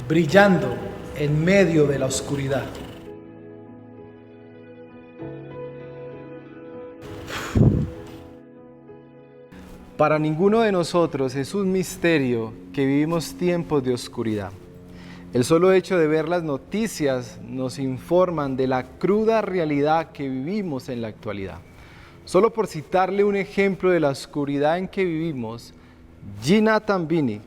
brillando en medio de la oscuridad. Para ninguno de nosotros es un misterio que vivimos tiempos de oscuridad. El solo hecho de ver las noticias nos informan de la cruda realidad que vivimos en la actualidad. Solo por citarle un ejemplo de la oscuridad en que vivimos, Gina Tambini,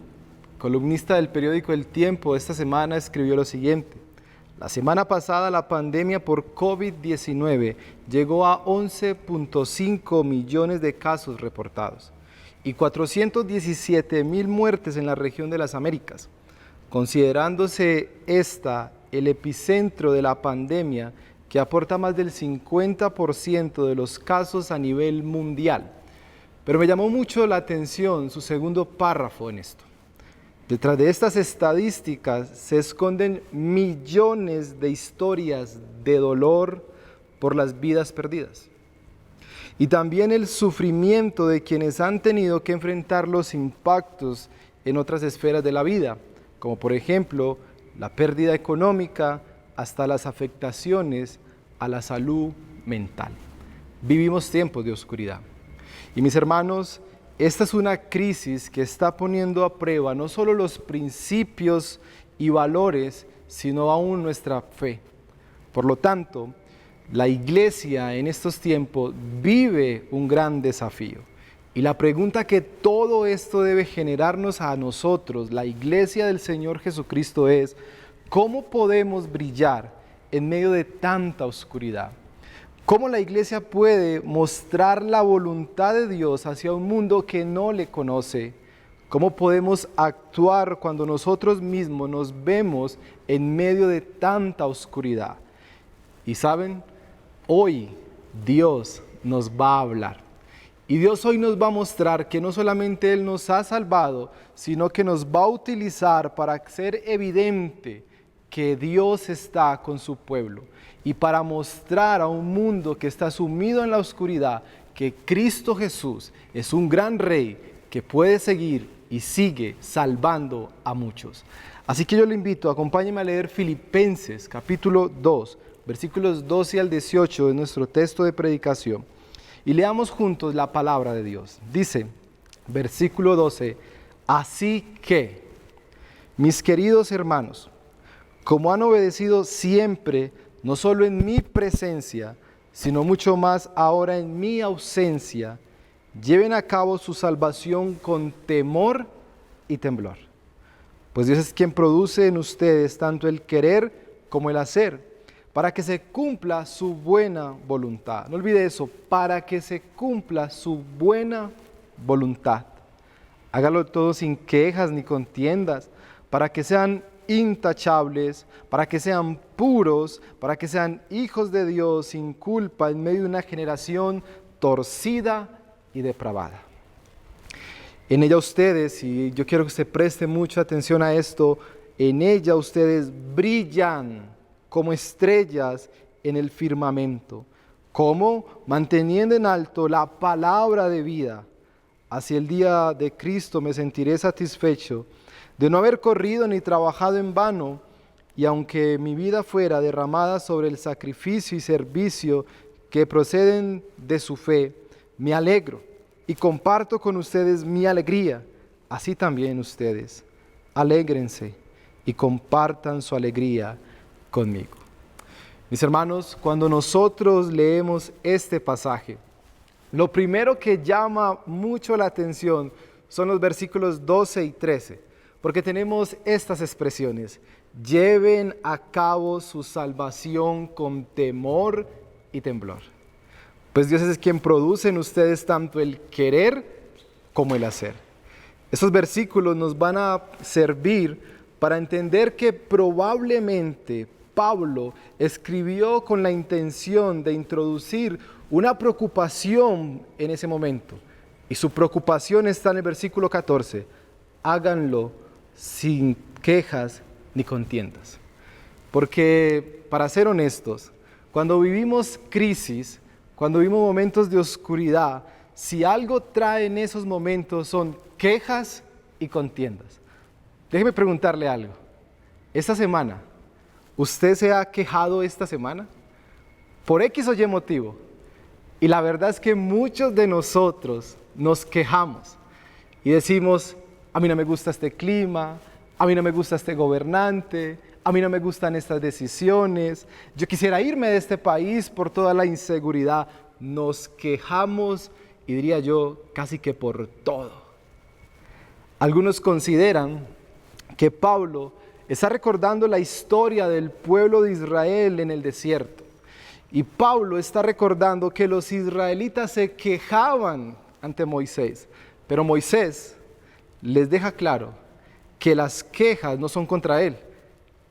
columnista del periódico El Tiempo, esta semana escribió lo siguiente: la semana pasada la pandemia por COVID-19 llegó a 11.5 millones de casos reportados y 417,000 muertes en la región de las Américas. Considerándose esta el epicentro de la pandemia que aporta más del 50% de los casos a nivel mundial. Pero me llamó mucho la atención su segundo párrafo en esto. Detrás de estas estadísticas se esconden millones de historias de dolor por las vidas perdidas. Y también el sufrimiento de quienes han tenido que enfrentar los impactos en otras esferas de la vida, como por ejemplo la pérdida económica hasta las afectaciones a la salud mental. Vivimos tiempos de oscuridad. Y mis hermanos, esta es una crisis que está poniendo a prueba no solo los principios y valores, sino aún nuestra fe. Por lo tanto, la iglesia en estos tiempos vive un gran desafío. Y la pregunta que todo esto debe generarnos a nosotros, la iglesia del Señor Jesucristo, es: ¿cómo podemos brillar en medio de tanta oscuridad? ¿Cómo la iglesia puede mostrar la voluntad de Dios hacia un mundo que no le conoce? ¿Cómo podemos actuar cuando nosotros mismos nos vemos en medio de tanta oscuridad? Y saben, hoy Dios nos va a hablar. Y Dios hoy nos va a mostrar que no solamente Él nos ha salvado, sino que nos va a utilizar para hacer evidente que Dios está con su pueblo y para mostrar a un mundo que está sumido en la oscuridad que Cristo Jesús es un gran rey que puede seguir y sigue salvando a muchos. Así que yo le invito, acompáñeme a leer Filipenses capítulo 2, versículos 12 al 18 de nuestro texto de predicación, y leamos juntos la palabra de Dios. Dice, versículo 12, así que, mis queridos hermanos, como han obedecido siempre, no solo en mi presencia, sino mucho más ahora en mi ausencia, lleven a cabo su salvación con temor y temblor. Pues Dios es quien produce en ustedes tanto el querer como el hacer, para que se cumpla su buena voluntad. No olvide eso, para que se cumpla su buena voluntad. Hágalo todo sin quejas ni contiendas, para que sean intachables, para que sean puros, para que sean hijos de Dios sin culpa en medio de una generación torcida y depravada. En ella ustedes, y yo quiero que se preste mucha atención a esto, en ella ustedes brillan como estrellas en el firmamento, como manteniendo en alto la palabra de vida. Hacia el día de Cristo me sentiré satisfecho de no haber corrido ni trabajado en vano, y aunque mi vida fuera derramada sobre el sacrificio y servicio que proceden de su fe, me alegro y comparto con ustedes mi alegría. Así también ustedes, alégrense y compartan su alegría conmigo. Mis hermanos, cuando nosotros leemos este pasaje, lo primero que llama mucho la atención son los versículos 12 y 13. Porque tenemos estas expresiones: lleven a cabo su salvación con temor y temblor. Pues Dios es quien produce en ustedes tanto el querer como el hacer. Estos versículos nos van a servir para entender que probablemente Pablo escribió con la intención de introducir una preocupación en ese momento. Y su preocupación está en el versículo 14. Háganlo sin quejas ni contiendas. Porque, para ser honestos, cuando vivimos crisis, cuando vivimos momentos de oscuridad, si algo trae en esos momentos son quejas y contiendas. Déjeme preguntarle algo. esta semana, ¿usted se ha quejado esta semana? Por X o Y motivo. Y la verdad es que muchos de nosotros nos quejamos y decimos, a mí no me gusta este clima, a mí no me gusta este gobernante, a mí no me gustan estas decisiones, yo quisiera irme de este país por toda la inseguridad. Nos quejamos, y diría yo, casi que por todo. Algunos consideran que Pablo está recordando la historia del pueblo de Israel en el desierto. Y Pablo está recordando que los israelitas se quejaban ante Moisés, pero Moisés les deja claro que las quejas no son contra él.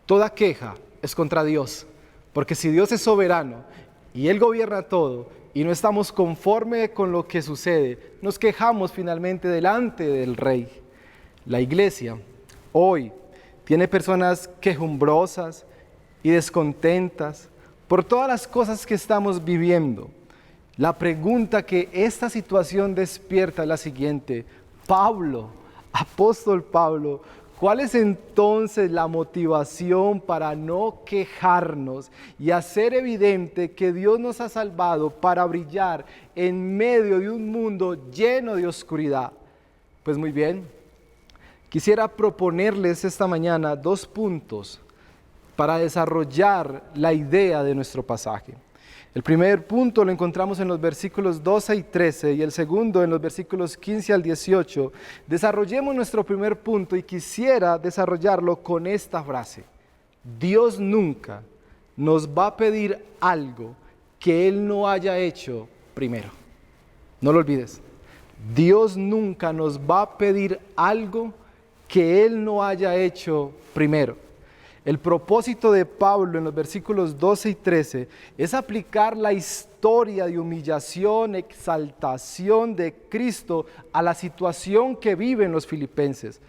Toda queja es contra Dios, porque si Dios es soberano y Él gobierna todo y no estamos conforme con lo que sucede, nos quejamos finalmente delante del Rey. La iglesia hoy tiene personas quejumbrosas y descontentas por todas las cosas que estamos viviendo. La pregunta que esta situación despierta es la siguiente: Pablo, apóstol Pablo, ¿cuál es entonces la motivación para no quejarnos y hacer evidente que Dios nos ha salvado para brillar en medio de un mundo lleno de oscuridad? Pues muy bien, quisiera proponerles esta mañana 2 puntos para desarrollar la idea de nuestro pasaje. El primer punto lo encontramos en los versículos 12 y 13 y el segundo en los versículos 15 al 18. Desarrollemos nuestro primer punto y quisiera desarrollarlo con esta frase: Dios nunca nos va a pedir algo que Él no haya hecho primero. No lo olvides. Dios nunca nos va a pedir algo que Él no haya hecho primero. El propósito de Pablo en los versículos 12 y 13 es aplicar la historia de humillación, exaltación de Cristo a la situación que viven los filipenses.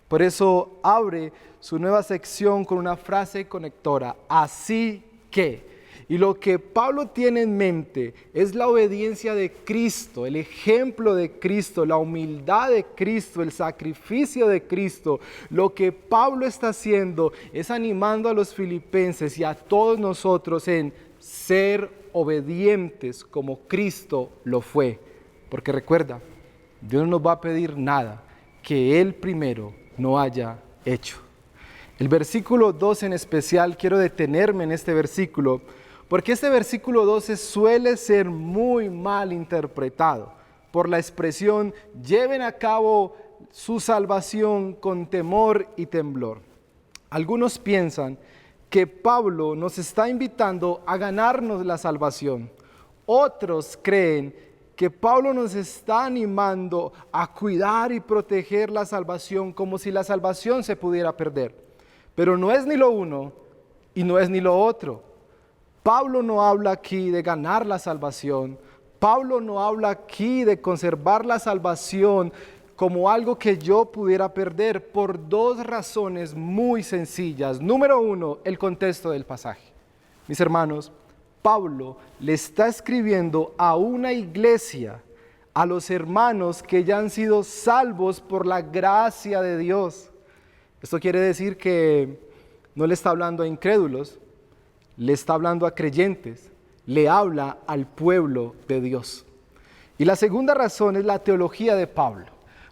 Por eso abre su nueva sección con una frase conectora: así que. Y lo que Pablo tiene en mente es la obediencia de Cristo, el ejemplo de Cristo, la humildad de Cristo, el sacrificio de Cristo. Lo que Pablo está haciendo es animando a los filipenses y a todos nosotros en ser obedientes como Cristo lo fue. Porque recuerda, Dios no nos va a pedir nada que Él primero no haya hecho. El versículo 12 en especial, quiero detenerme en este versículo, porque este versículo 12 suele ser muy mal interpretado por la expresión: lleven a cabo su salvación con temor y temblor. Algunos piensan que Pablo nos está invitando a ganarnos la salvación. Otros creen que Pablo nos está animando a cuidar y proteger la salvación como si la salvación se pudiera perder. Pero no es ni lo uno y no es ni lo otro. Pablo no habla aquí de ganar la salvación. Pablo no habla aquí de conservar la salvación como algo que yo pudiera perder, por 2 razones muy sencillas. Número 1, el contexto del pasaje. Mis hermanos, Pablo le está escribiendo a una iglesia, a los hermanos que ya han sido salvos por la gracia de Dios. Esto quiere decir que no le está hablando a incrédulos, le está hablando a creyentes, le habla al pueblo de Dios. Y la segunda razón es la teología de Pablo.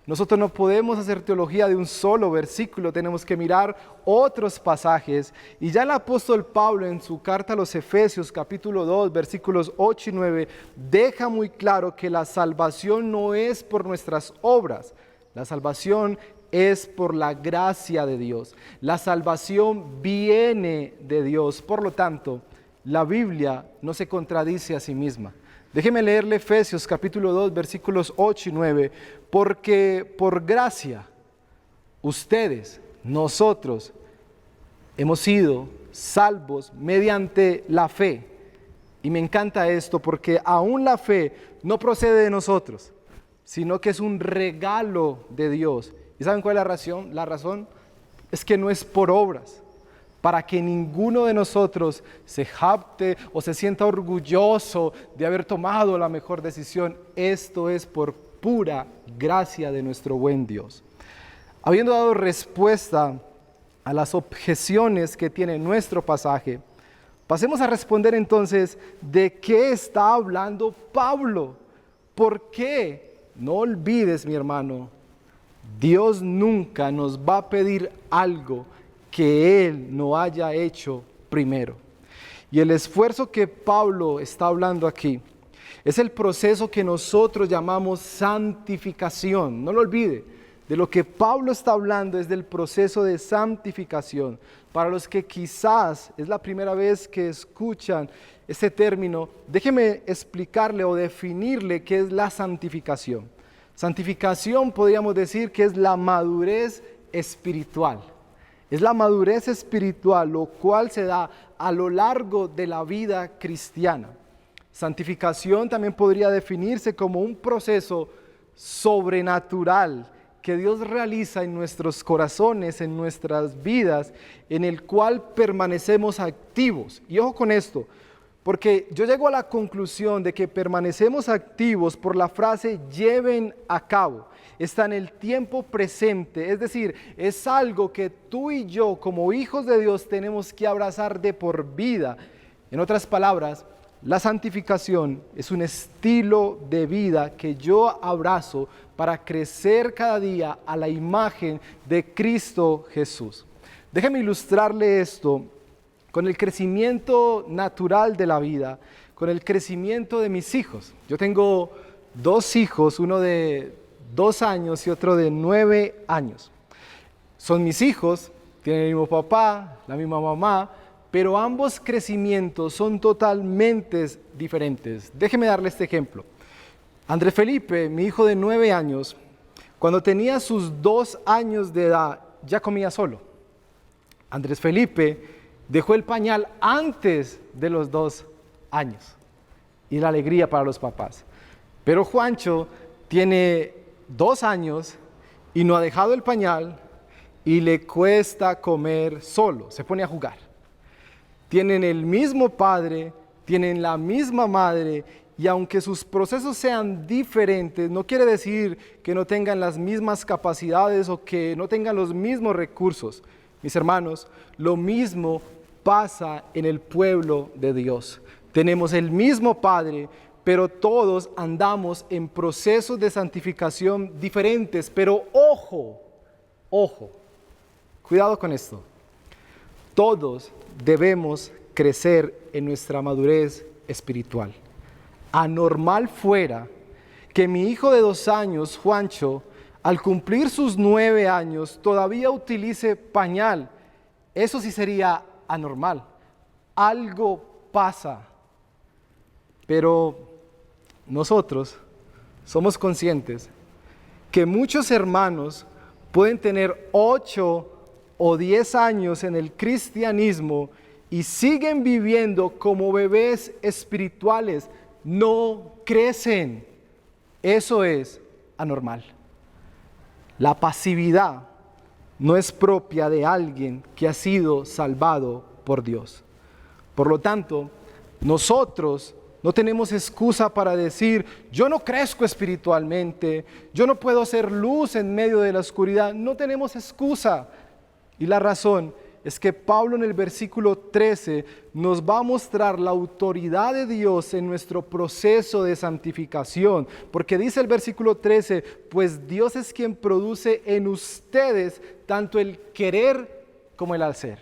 Nosotros no podemos hacer teología de un solo versículo, tenemos que mirar otros pasajes. Y ya el apóstol Pablo en su carta a los Efesios, capítulo 2, versículos 8 y 9, deja muy claro que la salvación no es por nuestras obras, la salvación es por la gracia de Dios. La salvación viene de Dios. Por lo tanto, la Biblia no se contradice a sí misma. Déjeme leerle Efesios capítulo 2, versículos 8 y 9. Porque por gracia, ustedes, nosotros, hemos sido salvos mediante la fe. Y me encanta esto porque aún la fe no procede de nosotros, sino que es un regalo de Dios. ¿Y saben cuál es la razón? La razón es que no es por obras, para que ninguno de nosotros se jacte o se sienta orgulloso de haber tomado la mejor decisión. Esto es por pura gracia de nuestro buen Dios. Habiendo dado respuesta a las objeciones que tiene nuestro pasaje, pasemos a responder entonces de qué está hablando Pablo. ¿Por qué? No olvides, mi hermano, Dios nunca nos va a pedir algo que Él no haya hecho primero. Y el esfuerzo que Pablo está hablando aquí es el proceso que nosotros llamamos santificación. No lo olvide, de lo que Pablo está hablando es del proceso de santificación. Para los que quizás es la primera vez que escuchan este término, déjeme explicarle o definirle qué es la santificación. Santificación podríamos decir que es la madurez espiritual. Es la madurez espiritual, lo cual se da a lo largo de la vida cristiana. Santificación también podría definirse como un proceso sobrenatural que Dios realiza en nuestros corazones, en nuestras vidas, en el cual permanecemos activos. Y ojo con esto, porque yo llego a la conclusión de que permanecemos activos por la frase lleven a cabo. Está en el tiempo presente, es decir, es algo que tú y yo como hijos de Dios tenemos que abrazar de por vida. En otras palabras, la santificación es un estilo de vida que yo abrazo para crecer cada día a la imagen de Cristo Jesús. Déjeme ilustrarle esto con el crecimiento natural de la vida, con el crecimiento de mis hijos. Yo tengo 2 hijos, uno de 2 años y otro de 9 años. Son mis hijos, tienen el mismo papá, la misma mamá, pero ambos crecimientos son totalmente diferentes. Déjeme darle este ejemplo. Andrés Felipe, mi hijo de 9 años, cuando tenía sus 2 años de edad, ya comía solo. Andrés Felipe dejó el pañal antes de los 2 años. Y la alegría para los papás. Pero Juancho tiene 2 años y no ha dejado el pañal y le cuesta comer solo, se pone a jugar. Tienen el mismo padre, tienen la misma madre, y aunque sus procesos sean diferentes, no quiere decir que no tengan las mismas capacidades o que no tengan los mismos recursos. Mis hermanos, lo mismo pasa en el pueblo de Dios. Tenemos el mismo Padre, pero todos andamos en procesos de santificación diferentes. Pero ojo, cuidado con esto. Todos debemos crecer en nuestra madurez espiritual. Anormal fuera que mi hijo de 2 años, Juancho, al cumplir sus 9 años, todavía utilice pañal. Eso sí sería anormal. Algo pasa. Pero nosotros somos conscientes que muchos hermanos pueden tener 8 o 10 años en el cristianismo y siguen viviendo como bebés espirituales, no crecen. Eso es anormal. La pasividad no es propia de alguien que ha sido salvado por Dios. Por lo tanto, nosotros no tenemos excusa para decir, yo no crezco espiritualmente, yo no puedo hacer luz en medio de la oscuridad. No tenemos excusa. Y la razón es que Pablo en el versículo 13 nos va a mostrar la autoridad de Dios en nuestro proceso de santificación. Porque dice el versículo 13, pues Dios es quien produce en ustedes tanto el querer como el hacer.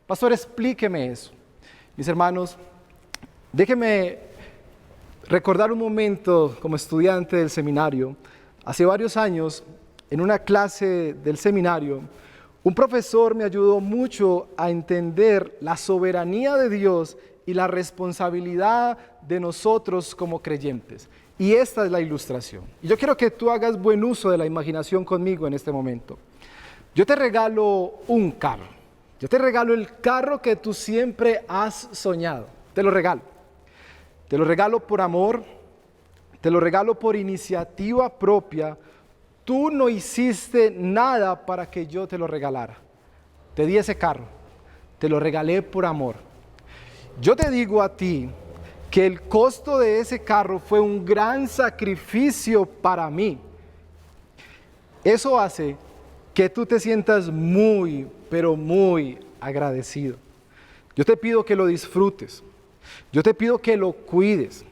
Pastor, explíqueme eso. Mis hermanos, déjenme recordar un momento como estudiante del seminario. Hace varios años, en una clase del seminario, un profesor me ayudó mucho a entender la soberanía de Dios y la responsabilidad de nosotros como creyentes. Y esta es la ilustración. Y yo quiero que tú hagas buen uso de la imaginación conmigo en este momento. Yo te regalo un carro. Yo te regalo el carro que tú siempre has soñado. Te lo regalo. Te lo regalo por amor. Te lo regalo por iniciativa propia. Tú no hiciste nada para que yo te lo regalara. Te di ese carro, te lo regalé por amor. Yo te digo a ti que el costo de ese carro fue un gran sacrificio para mí. Eso hace que tú te sientas muy, pero muy agradecido. Yo te pido que lo disfrutes. Yo te pido que lo cuides.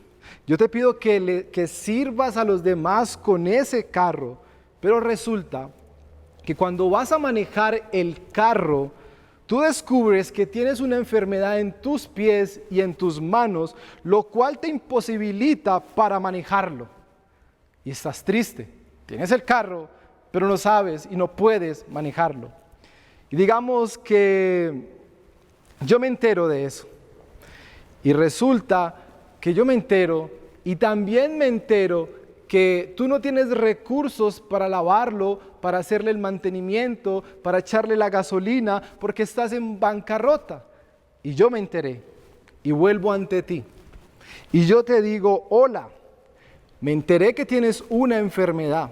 Yo te pido que sirvas a los demás con ese carro. Pero resulta que cuando vas a manejar el carro, tú descubres que tienes una enfermedad en tus pies y en tus manos, lo cual te imposibilita para manejarlo. Y estás triste. Tienes el carro, pero no sabes y no puedes manejarlo. Y digamos que yo me entero de eso. Y resulta que yo me entero y también me entero que tú no tienes recursos para lavarlo, para hacerle el mantenimiento, para echarle la gasolina, porque estás en bancarrota. Y yo me enteré y vuelvo ante ti. Y yo te digo, hola, me enteré que tienes una enfermedad,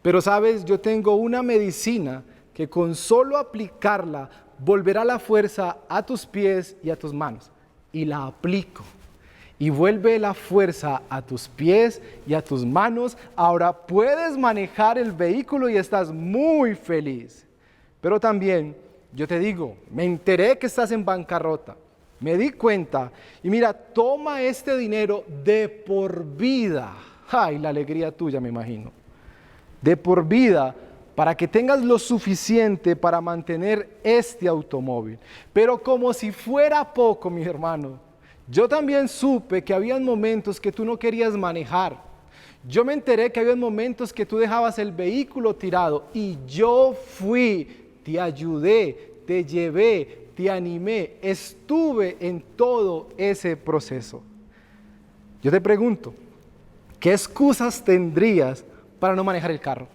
pero sabes, yo tengo una medicina que con solo aplicarla volverá la fuerza a tus pies y a tus manos. Y la aplico. Y vuelve la fuerza a tus pies y a tus manos. Ahora puedes manejar el vehículo y estás muy feliz. Pero también, yo te digo, me enteré que estás en bancarrota. Me di cuenta. Y mira, toma este dinero de por vida. Ay, la alegría tuya, me imagino. De por vida, para que tengas lo suficiente para mantener este automóvil. Pero como si fuera poco, mi hermano, yo también supe que había momentos que tú no querías manejar. Yo me enteré que había momentos que tú dejabas el vehículo tirado y yo fui, te ayudé, te llevé, te animé, estuve en todo ese proceso. Yo te pregunto, ¿qué excusas tendrías para no manejar el carro?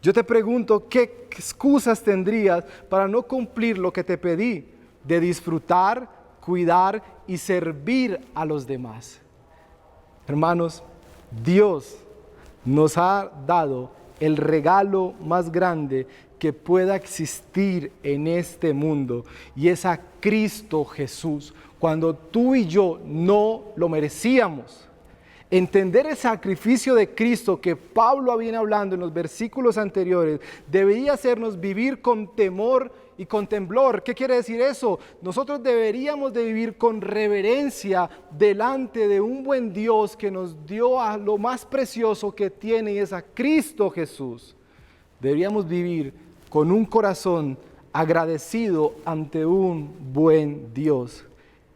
Yo te pregunto, ¿qué excusas tendrías para no cumplir lo que te pedí de disfrutar, cuidar y servir a los demás? Hermanos, Dios nos ha dado el regalo más grande que pueda existir en este mundo, y es a Cristo Jesús, cuando tú y yo no lo merecíamos. Entender el sacrificio de Cristo que Pablo viene hablando en los versículos anteriores debería hacernos vivir con temor y con temblor. ¿Qué quiere decir eso? Nosotros deberíamos de vivir con reverencia delante de un buen Dios que nos dio a lo más precioso que tiene, y es a Cristo Jesús. Deberíamos vivir con un corazón agradecido ante un buen Dios.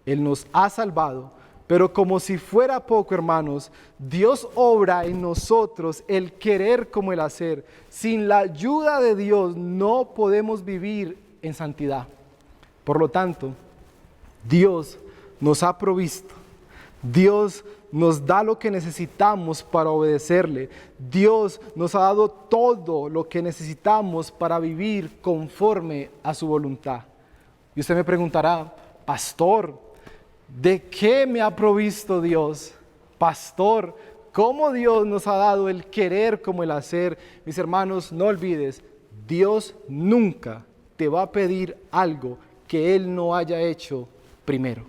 Él nos ha salvado. Pero como si fuera poco, hermanos, Dios obra en nosotros el querer como el hacer. Sin la ayuda de Dios no podemos vivir en santidad. Por lo tanto, Dios nos ha provisto. Dios nos da lo que necesitamos para obedecerle. Dios nos ha dado todo lo que necesitamos para vivir conforme a su voluntad. Y usted me preguntará, pastor, ¿de qué me ha provisto Dios? Pastor, ¿cómo Dios nos ha dado el querer como el hacer? Mis hermanos, no olvides, Dios nunca te va a pedir algo que Él no haya hecho primero.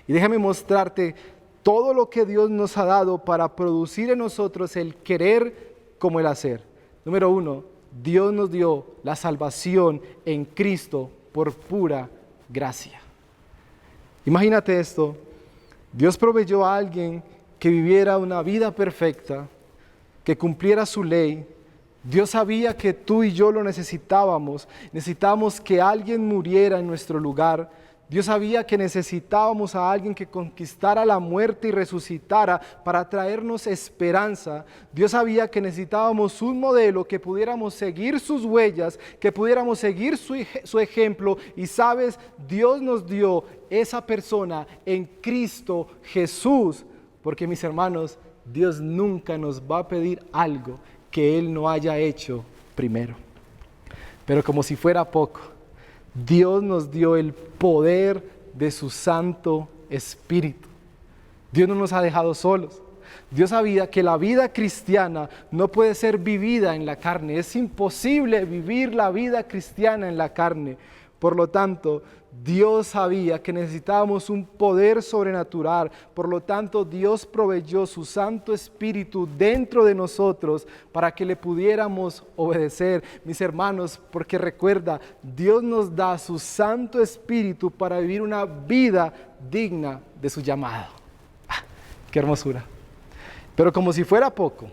Y déjame mostrarte todo lo que Dios nos ha dado para producir en nosotros el querer como el hacer. Número 1, Dios nos dio la salvación en Cristo por pura gracia. Imagínate esto, Dios proveyó a alguien que viviera una vida perfecta, que cumpliera su ley. Dios sabía que tú y yo lo necesitábamos que alguien muriera en nuestro lugar. Dios sabía que necesitábamos a alguien que conquistara la muerte y resucitara para traernos esperanza. Dios sabía que necesitábamos un modelo, que pudiéramos seguir sus huellas, que pudiéramos seguir su ejemplo. Y sabes, Dios nos dio esa persona en Cristo Jesús. Porque mis hermanos, Dios nunca nos va a pedir algo que Él no haya hecho primero. Pero como si fuera poco, Dios nos dio el poder de su Santo Espíritu. Dios no nos ha dejado solos. Dios sabía que la vida cristiana no puede ser vivida en la carne. Es imposible vivir la vida cristiana en la carne. Por lo tanto, Dios sabía que necesitábamos un poder sobrenatural. Por lo tanto, Dios proveyó su Santo Espíritu dentro de nosotros para que le pudiéramos obedecer, mis hermanos, porque recuerda, Dios nos da su Santo Espíritu para vivir una vida digna de su llamado. ¡Qué hermosura! Pero como si fuera poco,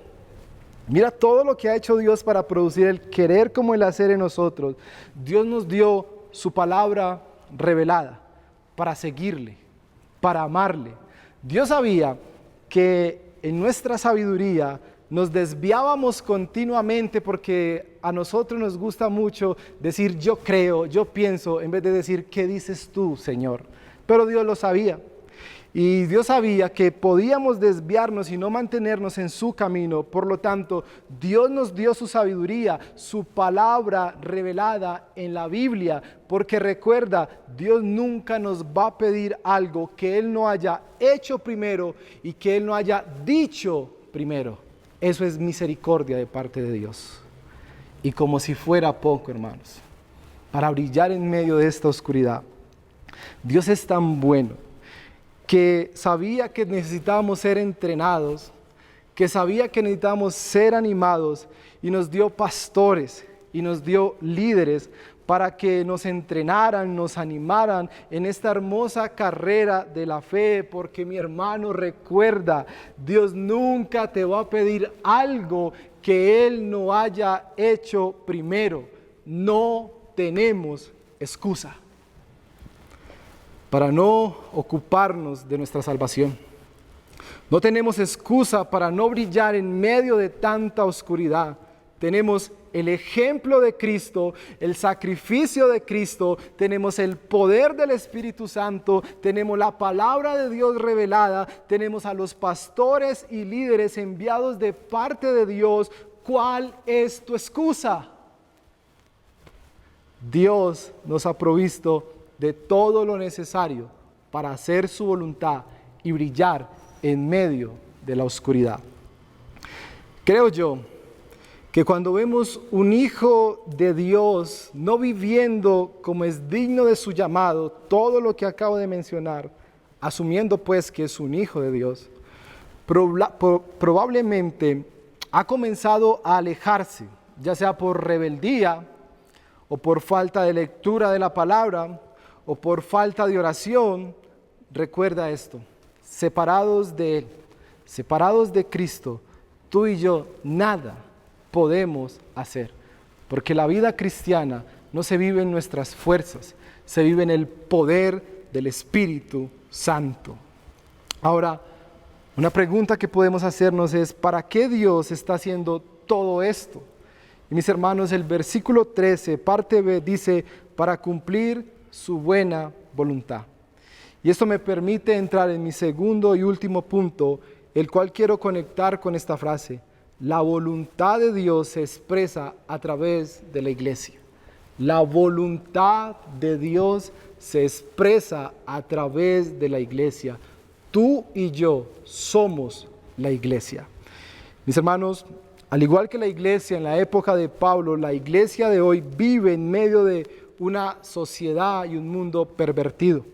mira todo lo que ha hecho Dios para producir el querer como el hacer en nosotros. Dios nos dio su palabra revelada para seguirle, para amarle. Dios sabía que en nuestra sabiduría nos desviábamos continuamente porque a nosotros nos gusta mucho decir yo creo, yo pienso, en vez de decir ¿qué dices tú, Señor? Pero Dios lo sabía. Y Dios sabía que podíamos desviarnos y no mantenernos en su camino. Por lo tanto, Dios nos dio su sabiduría, su palabra revelada en la Biblia. Porque recuerda, Dios nunca nos va a pedir algo que Él no haya hecho primero y que Él no haya dicho primero. Eso es misericordia de parte de Dios. Y como si fuera poco, hermanos, para brillar en medio de esta oscuridad, Dios es tan bueno que sabía que necesitábamos ser entrenados, que sabía que necesitábamos ser animados y nos dio pastores y nos dio líderes para que nos entrenaran, nos animaran en esta hermosa carrera de la fe, porque mi hermano recuerda, Dios nunca te va a pedir algo que Él no haya hecho primero. No tenemos excusa para no ocuparnos de nuestra salvación. No tenemos excusa para no brillar en medio de tanta oscuridad. Tenemos el ejemplo de Cristo, el sacrificio de Cristo, tenemos el poder del Espíritu Santo, tenemos la palabra de Dios revelada, tenemos a los pastores y líderes enviados de parte de Dios. ¿Cuál es tu excusa? Dios nos ha provisto de todo lo necesario para hacer su voluntad y brillar en medio de la oscuridad. Creo yo que cuando vemos un hijo de Dios no viviendo como es digno de su llamado, todo lo que acabo de mencionar, asumiendo pues que es un hijo de Dios, probablemente ha comenzado a alejarse, ya sea por rebeldía o por falta de lectura de la palabra, o por falta de oración. Recuerda esto, separados de Él, separados de Cristo, tú y yo nada podemos hacer, porque la vida cristiana no se vive en nuestras fuerzas, se vive en el poder del Espíritu Santo. Ahora, una pregunta que podemos hacernos es, ¿para qué Dios está haciendo todo esto? Y mis hermanos, el versículo 13, parte B, dice, para cumplir su buena voluntad. Y esto me permite entrar en mi segundo y último punto, el cual quiero conectar con esta frase. La voluntad de Dios se expresa a través de la iglesia. La voluntad de Dios se expresa a través de la iglesia. Tú y yo somos la iglesia. Mis hermanos, al igual que la iglesia en la época de Pablo, la iglesia de hoy vive en medio de una sociedad y un mundo pervertido.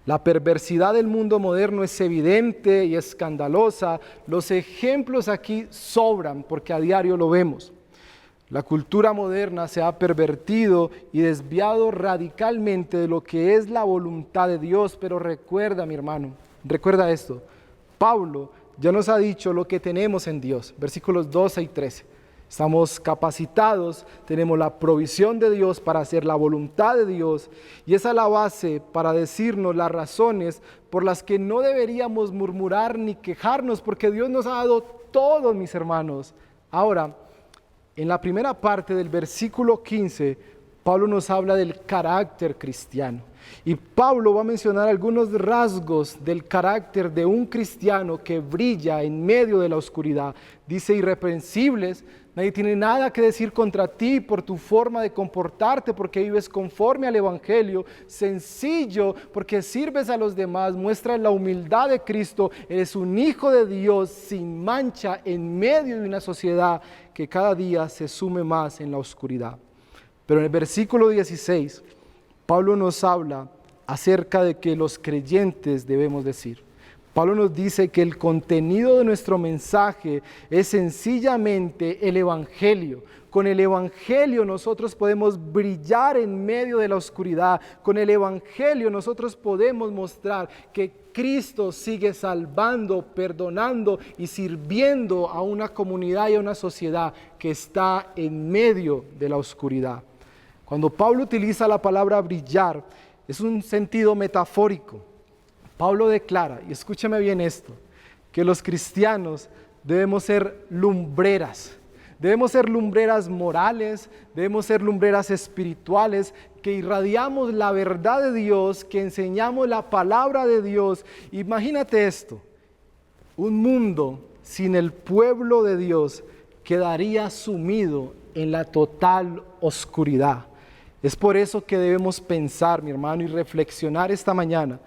La perversidad del mundo moderno es evidente y escandalosa. Los ejemplos aquí sobran porque a diario lo vemos. La cultura moderna se ha pervertido y desviado radicalmente de lo que es la voluntad de Dios. Pero recuerda, mi hermano, recuerda esto. Pablo ya nos ha dicho lo que tenemos en Dios. Versículos 12 y 13. Estamos capacitados, tenemos la provisión de Dios para hacer la voluntad de Dios, y esa es la base para decirnos las razones por las que no deberíamos murmurar ni quejarnos, porque Dios nos ha dado todo, mis hermanos. Ahora, en la primera parte del versículo 15, Pablo nos habla del carácter cristiano. Y Pablo va a mencionar algunos rasgos del carácter de un cristiano que brilla en medio de la oscuridad. Dice irreprensibles, nadie tiene nada que decir contra ti por tu forma de comportarte, porque vives conforme al Evangelio. Sencillo, porque sirves a los demás, muestras la humildad de Cristo. Eres un hijo de Dios sin mancha en medio de una sociedad que cada día se sume más en la oscuridad. Pero en el versículo 16, Pablo nos habla acerca de que los creyentes debemos decir. Pablo nos dice que el contenido de nuestro mensaje es sencillamente el Evangelio. Con el Evangelio nosotros podemos brillar en medio de la oscuridad. Con el Evangelio nosotros podemos mostrar que Cristo sigue salvando, perdonando y sirviendo a una comunidad y a una sociedad que está en medio de la oscuridad. Cuando Pablo utiliza la palabra brillar, es un sentido metafórico. Pablo declara, y escúchame bien esto, que los cristianos debemos ser lumbreras. Debemos ser lumbreras morales, debemos ser lumbreras espirituales, que irradiamos la verdad de Dios, que enseñamos la palabra de Dios. Imagínate esto, un mundo sin el pueblo de Dios quedaría sumido en la total oscuridad. Es por eso que debemos pensar, mi hermano, y reflexionar esta mañana,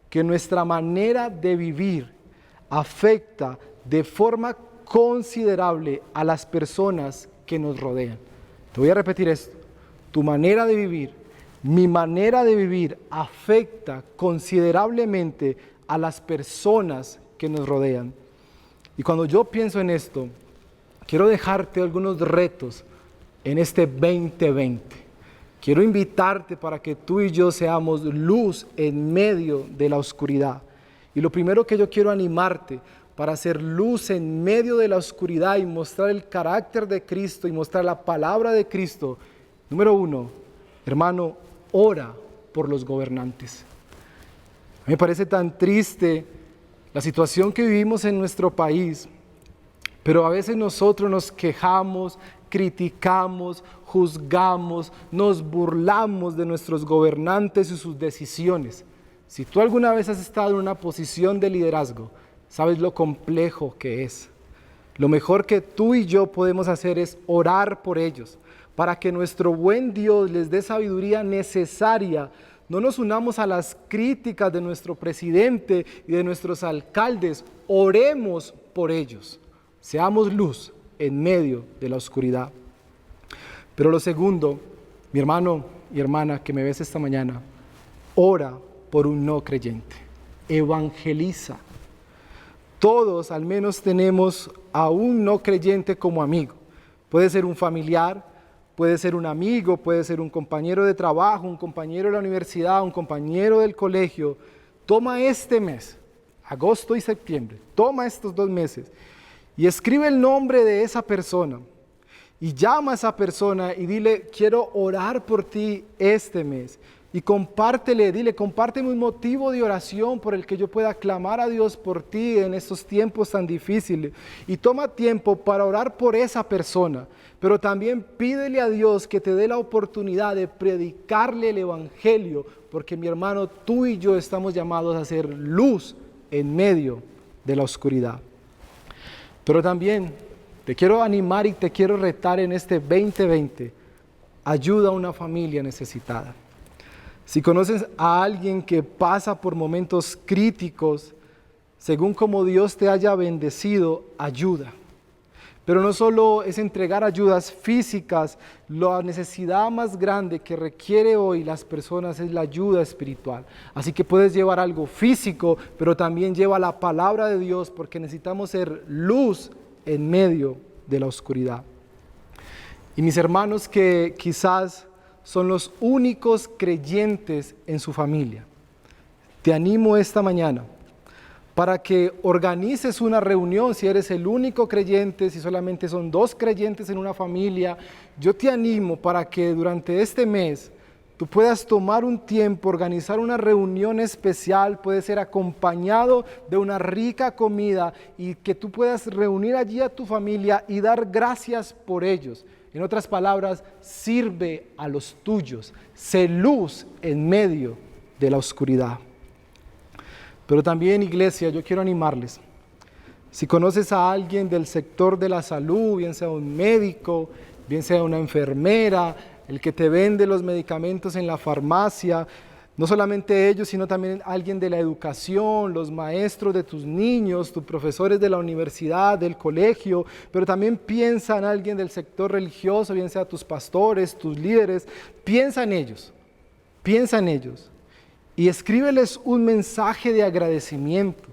que nuestra manera de vivir afecta de forma considerable a las personas que nos rodean. Te voy a repetir esto. Tu manera de vivir, mi manera de vivir afecta considerablemente a las personas que nos rodean. Y cuando yo pienso en esto, quiero dejarte algunos retos en este 2020. Quiero invitarte para que tú y yo seamos luz en medio de la oscuridad. Y lo primero que yo quiero animarte para hacer luz en medio de la oscuridad y mostrar el carácter de Cristo y mostrar la palabra de Cristo. Número 1, hermano, ora por los gobernantes. A mí me parece tan triste la situación que vivimos en nuestro país, pero a veces nosotros nos quejamos, criticamos, juzgamos, nos burlamos de nuestros gobernantes y sus decisiones. Si tú alguna vez has estado en una posición de liderazgo, sabes lo complejo que es. Lo mejor que tú y yo podemos hacer es orar por ellos, para que nuestro buen Dios les dé sabiduría necesaria. No nos unamos a las críticas de nuestro presidente y de nuestros alcaldes, oremos por ellos. Seamos luz en medio de la oscuridad. Pero lo segundo, mi hermano y hermana que me ves esta mañana, ora por un no creyente, evangeliza. Todos al menos tenemos a un no creyente como amigo. Puede ser un familiar, puede ser un amigo, puede ser un compañero de trabajo, un compañero de la universidad, un compañero del colegio. Toma este mes, agosto y septiembre, toma estos 2 meses y escribe el nombre de esa persona y llama a esa persona y dile, quiero orar por ti este mes. Y compártele, dile, compárteme un motivo de oración por el que yo pueda clamar a Dios por ti en estos tiempos tan difíciles. Y toma tiempo para orar por esa persona, pero también pídele a Dios que te dé la oportunidad de predicarle el Evangelio, porque mi hermano, tú y yo estamos llamados a ser luz en medio de la oscuridad. Pero también te quiero animar y te quiero retar en este 2020, ayuda a una familia necesitada. Si conoces a alguien que pasa por momentos críticos, según como Dios te haya bendecido, ayuda. Pero no solo es entregar ayudas físicas, la necesidad más grande que requiere hoy las personas es la ayuda espiritual. Así que puedes llevar algo físico, pero también lleva la palabra de Dios, porque necesitamos ser luz en medio de la oscuridad. Y mis hermanos que quizás son los únicos creyentes en su familia, te animo esta mañana para que organices una reunión. Si eres el único creyente, si solamente son 2 creyentes en una familia, yo te animo para que durante este mes tú puedas tomar un tiempo, organizar una reunión especial, puede ser acompañado de una rica comida y que tú puedas reunir allí a tu familia y dar gracias por ellos. En otras palabras, sirve a los tuyos, sé luz en medio de la oscuridad. Pero también, iglesia, yo quiero animarles. Si conoces a alguien del sector de la salud, bien sea un médico, bien sea una enfermera, el que te vende los medicamentos en la farmacia, no solamente ellos, sino también alguien de la educación, los maestros de tus niños, tus profesores de la universidad, del colegio, pero también piensa en alguien del sector religioso, bien sea tus pastores, tus líderes, piensa en ellos. Piensa en ellos y escríbeles un mensaje de agradecimiento.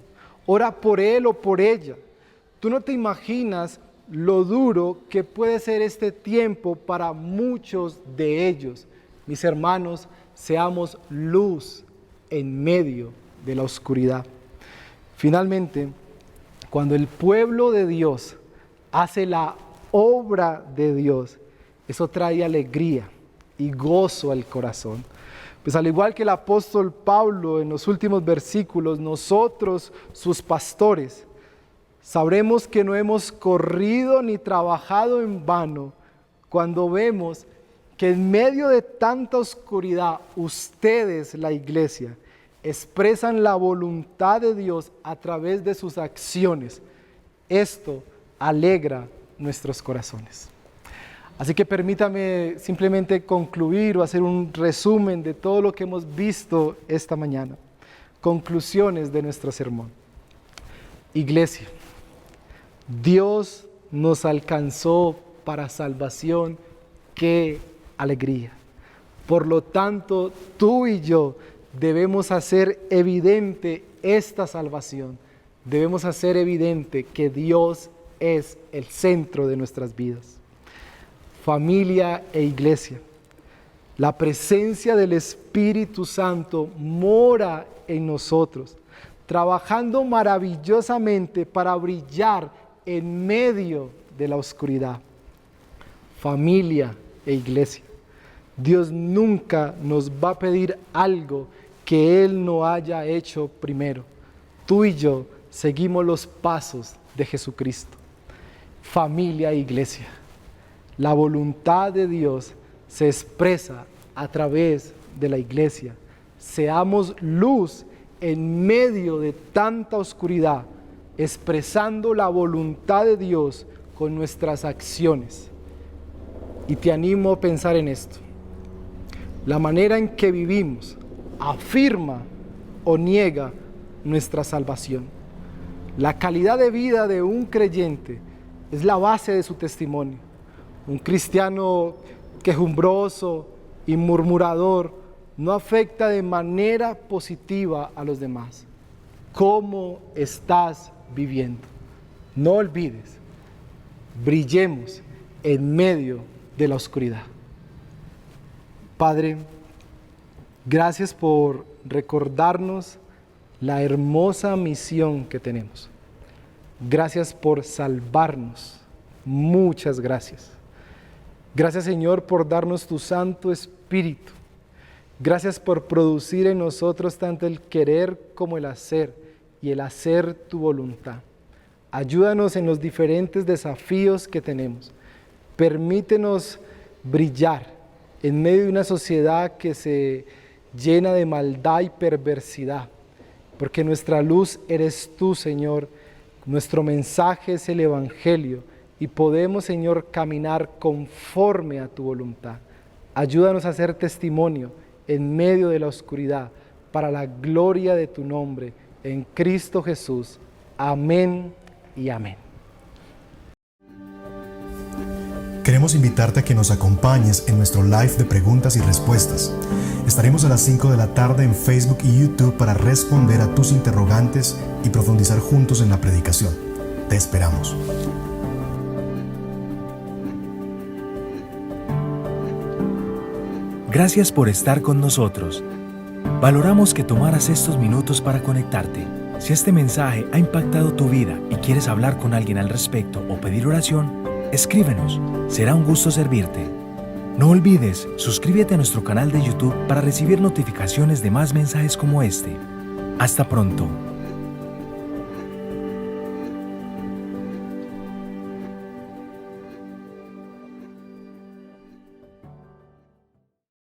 Ora por él o por ella. Tú no te imaginas lo duro que puede ser este tiempo para muchos de ellos. Mis hermanos, seamos luz en medio de la oscuridad. Finalmente, cuando el pueblo de Dios hace la obra de Dios, eso trae alegría y gozo al corazón. Pues al igual que el apóstol Pablo en los últimos versículos, nosotros, sus pastores, sabremos que no hemos corrido ni trabajado en vano cuando vemos que en medio de tanta oscuridad, ustedes, la iglesia, expresan la voluntad de Dios a través de sus acciones. Esto alegra nuestros corazones. Así que permítame simplemente concluir o hacer un resumen de todo lo que hemos visto esta mañana. Conclusiones de nuestro sermón. Iglesia, Dios nos alcanzó para salvación. ¡Qué alegría! Por lo tanto, tú y yo debemos hacer evidente esta salvación. Debemos hacer evidente que Dios es el centro de nuestras vidas. Familia e iglesia, la presencia del Espíritu Santo mora en nosotros, trabajando maravillosamente para brillar en medio de la oscuridad. Familia e iglesia, Dios nunca nos va a pedir algo que Él no haya hecho primero. Tú y yo seguimos los pasos de Jesucristo. Familia e iglesia, la voluntad de Dios se expresa a través de la iglesia. Seamos luz en medio de tanta oscuridad, expresando la voluntad de Dios con nuestras acciones. Y te animo a pensar en esto. La manera en que vivimos afirma o niega nuestra salvación. La calidad de vida de un creyente es la base de su testimonio. Un cristiano quejumbroso y murmurador no afecta de manera positiva a los demás. ¿Cómo estás viviendo? No olvides, brillemos en medio de la oscuridad. Padre, gracias por recordarnos la hermosa misión que tenemos. Gracias por salvarnos. Muchas gracias. Gracias, Señor, por darnos tu Santo Espíritu. Gracias por producir en nosotros tanto el querer como el hacer y el hacer tu voluntad. Ayúdanos en los diferentes desafíos que tenemos. Permítenos brillar en medio de una sociedad que se llena de maldad y perversidad, porque nuestra luz eres tú, Señor. Nuestro mensaje es el Evangelio y podemos, Señor, caminar conforme a tu voluntad. Ayúdanos a hacer testimonio en medio de la oscuridad para la gloria de tu nombre, en Cristo Jesús. Amén y amén. Queremos invitarte a que nos acompañes en nuestro live de preguntas y respuestas. Estaremos a las 5 de la tarde en Facebook y YouTube para responder a tus interrogantes y profundizar juntos en la predicación. Te esperamos. Gracias por estar con nosotros. Valoramos que tomaras estos minutos para conectarte. Si este mensaje ha impactado tu vida y quieres hablar con alguien al respecto o pedir oración, escríbenos. Será un gusto servirte. No olvides, suscríbete a nuestro canal de YouTube para recibir notificaciones de más mensajes como este. Hasta pronto.